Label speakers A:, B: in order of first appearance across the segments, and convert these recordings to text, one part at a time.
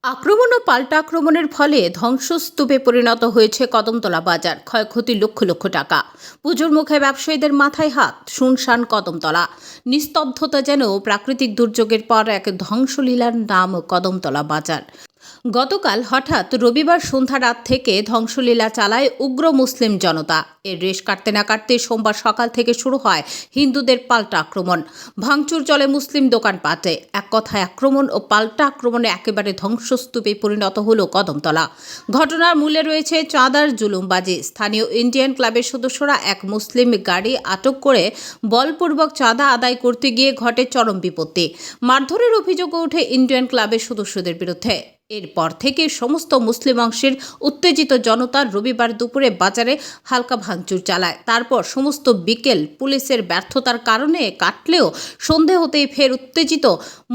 A: আক্রমণ ও পাল্টা আক্রমণের ফলে ধ্বংসস্তূপে পরিণত হয়েছে কদমতলা বাজার। ক্ষয়ক্ষতি লক্ষ লক্ষ টাকা। পুজোর মুখে ব্যবসায়ীদের মাথায় হাত। শুনশান কদমতলা। নিস্তব্ধতা যেন প্রাকৃতিক দুর্যোগের পর এক ধ্বংসলীলার নাম কদমতলা বাজার। গতকাল হঠাৎ রবিবার সন্ধ্যা রাত থেকে ধ্বংসলীলা চালায় উগ্র মুসলিম জনতা। এর রেশ কাটতে না কাটতে সোমবার সকাল থেকে শুরু হয় হিন্দুদের পাল্টা আক্রমণ। ভাঙচুর চলে মুসলিম দোকানপাটে। এক কথায় আক্রমণ ও পাল্টা আক্রমণে একেবারে ধ্বংসস্তূপে পরিণত হলো কদমতলা। ঘটনার মূলে রয়েছে চাঁদার জুলুমবাজি। স্থানীয় ইন্ডিয়ান ক্লাবের সদস্যরা এক মুসলিম গাড়ি আটক করে বলপূর্বক চাঁদা আদায় করতে গিয়ে ঘটে চরম বিপত্তি। মারধরের অভিযোগ ওঠে ইন্ডিয়ান ক্লাবের সদস্যদের বিরুদ্ধে। এরপর থেকে সমস্ত মুসলিম অংশের উত্তেজিত জনতা রবিবার দুপুরে বাজারে হালকা ভাঙচুর চালায়। তারপর সমস্ত বিকেল পুলিশের ব্যর্থতার কারণে কাটলেও সন্ধে হতেই ফের উত্তেজিত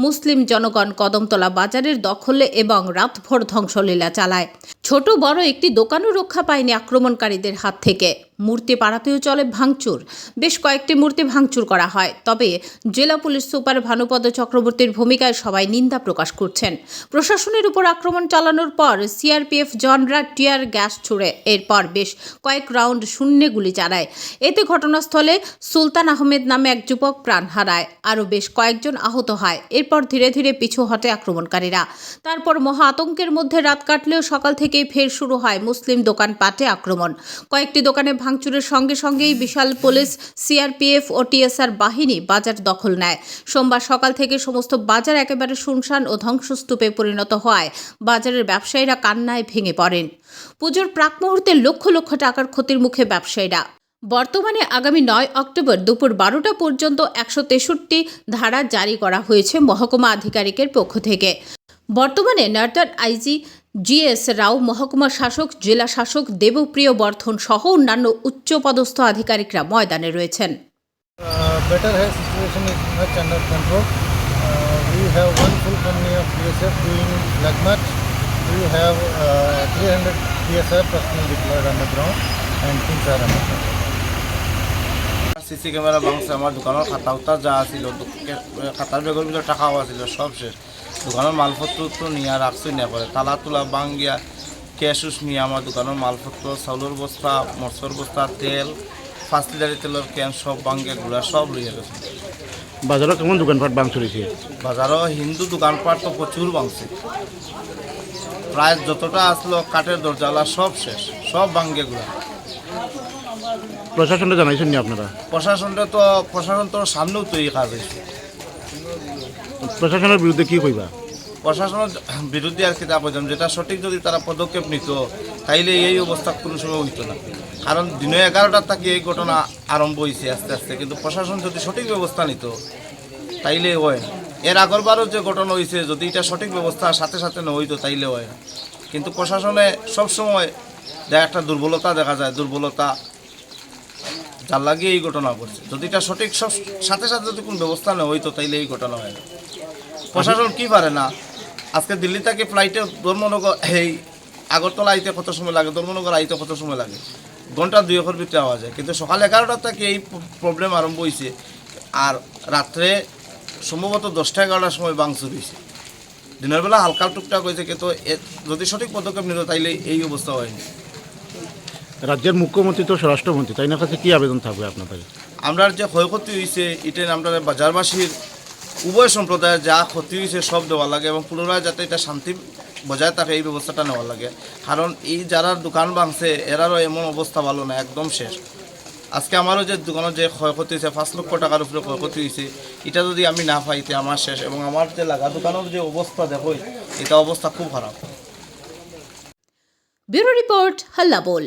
A: মুসলিম জনগণ কদমতলা বাজারের দখলে এবং রাতভর ধ্বংসলীলা চালায়। ছোট বড় একটি দোকানও রক্ষা পায়নি আক্রমণকারীদের হাত থেকে। মূর্তি পাড়াতেও চলে ভাঙচুর। বেশ কয়েকটি মূর্তি ভাঙচুর করা হয়। তবে জেলা পুলিশ সুপার ভানুপদ চক্রবর্তীর ভূমিকায় সবাই নিন্দা প্রকাশ করছেন। প্রশাসনের উপর আক্রমণ চালানোর পর সিআরপিএফ জওয়ানরা টিয়ার গ্যাস ছুড়ে এরপর বেশ কয়েক রাউন্ড শূন্যে গুলি চালায়। এতে ঘটনাস্থলে সুলতান আহমেদ নামে এক যুবক প্রাণ হারায়। আরও বেশ কয়েকজন আহত হয়। এরপর ধীরে ধীরে পিছু হটে আক্রমণকারীরা। তারপর মহা আতঙ্কের মধ্যে রাত কাটলেও সকাল থেকেই ফের শুরু হয় মুসলিম দোকানপাটে আক্রমণ। কয়েকটি দোকানে ভাঙচুরের সঙ্গে সঙ্গেই বিশাল পুলিশ, সিআরপিএফ ও টিএসআর বাহিনী বাজার দখল নেয়। সোমবার সকাল থেকে সমস্ত বাজার একেবারে শুনশান ও ধ্বংসস্তূপে পরিণত হওয়ায় বাজারের ব্যবসায়ীরা কান্নায় ভেঙে পড়েন। পুজোর প্রাক মুহূর্তে লক্ষ লক্ষ টাকার ক্ষতির মুখে ব্যবসায়ীরা। বর্তমানে আগামী 9 অক্টোবর দুপুর 12টা পর্যন্ত 163 ধারা জারি করা হয়েছে মহকুমা আধিকারিকের পক্ষ থেকে। বর্তমানে নর্দার্ন আইজি জিএস রাও, মহকুমা শাসক, জেলা শাসক দেবপ্রিয় বর্ধন সহ অন্যান্য উচ্চপদস্থ আধিকারিকরা ময়দানে রয়েছেন।
B: Better health situation is much under control. We have one full company of PSF doing flag march. We have 300 PSF personnel deployed on the ground and things are under control.
C: CC camera ভাঙছে, আমার দোকানের খাতা উতা যা আছিল, খাতার বেগের ভিতরে টাকাও আছিল, সব শেষ। দোকানের মালপত্র নিয়ে রাখছি না করে তালা তোলা ভাঙ্গিয়া ক্যাশ উস নিয়ে আমার দোকানের মালপত্র, চাউলের বস্তা, মরচর বস্তা, তেল, 5 লিটারের তেলের ক্যান সব ভাঙ্গিয়া গুলা সব লইয়া গেছে।
D: বাজারও কেমন দোকানপাট ভাঙচুর হয়েছে?
C: বাজারও হিন্দু দোকানপাট তো প্রচুর ভাঙছে। প্রায় যতটা আসলো কাঠের দরজাওয়ালা সব শেষ, সব ভাঙ্গিয়া গুলা।
D: প্রশাসনটা জানাইছেন নি আপনারা?
C: প্রশাসন তো সামনেও তো এই কাজ হয়েছে।
D: প্রশাসনের বিরুদ্ধে কি কইবা?
C: প্রশাসনের বিরুদ্ধে আর কি তা বলতাম, যেটা সঠিক যদি তারা পদক্ষেপ নিত তাইলে এই অবস্থা কোনো সময় হইতো না। কারণ দিনে 11টার থেকে এই ঘটনা আরম্ভ হয়েছে আস্তে আস্তে, কিন্তু প্রশাসন যদি সঠিক ব্যবস্থা নিত তাইলে হয় না। এর আগরবারও যে ঘটনা হয়েছে, যদি এটা সঠিক ব্যবস্থা সাথে সাথে না হইতো তাইলে হয় না। কিন্তু প্রশাসনে সবসময় একটা দুর্বলতা দেখা যায়, দুর্বলতা যার লাগিয়ে এই ঘটনা ঘটছে। যদি এটা সঠিক সব সাথে সাথে যদি কোনো ব্যবস্থা না হইতো তাইলে এই ঘটনা হয় না। প্রশাসন কি পারে না, আজকে দিল্লি থেকে ফ্লাইটে ধর্মনগর এই আগরতলা আইতে কত সময় লাগে, ধর্মনগর আইতে কত সময় লাগে, ঘন্টা 2-এর ভিতরে আওয়া যায়। কিন্তু সকাল 11টা থেকে এই প্রবলেম আরম্ভ হয়েছে, আর রাত্রে সম্ভবত 10টা-11টার সময় ভাঙচুর হয়েছে। দিনের বেলা হালকা টুকটাক হয়েছে, কিন্তু যদি সঠিক পদক্ষেপ নিত তাইলে এই অবস্থা হয়নি।
D: রাজ্যের মুখ্যমন্ত্রী তো স্বরাষ্ট্রমন্ত্রী, তাই না কাছে কি আবেদন থাকবে আপনাদের?
C: আমরা যে ক্ষয়ক্ষতি হয়েছে এটা আমরা বাজারবাসীর উভয় সম্প্রদায়ের যা ক্ষতি হয়েছে সব দেওয়া লাগে এবং পুনরায় যাতে এটা শান্তি বজায় থাকে এই ব্যবস্থাটা নেওয়া লাগে। কারণ এই যারা দোকান ভাঙছে এরারও এমন অবস্থা ভালো না, একদম শেষ। আজকে আমারও যে দোকানের যে ক্ষয়ক্ষতি হয়েছে 5 লক্ষ টাকার উপরে ক্ষয়ক্ষতি হয়েছে, এটা যদি আমি না পাইতে আমার শেষ। এবং আমার যে লাগা দোকানের যে অবস্থা দেখো, এটা অবস্থা খুব খারাপ।
A: ব্যুরো রিপোর্ট, হাল্লা বল।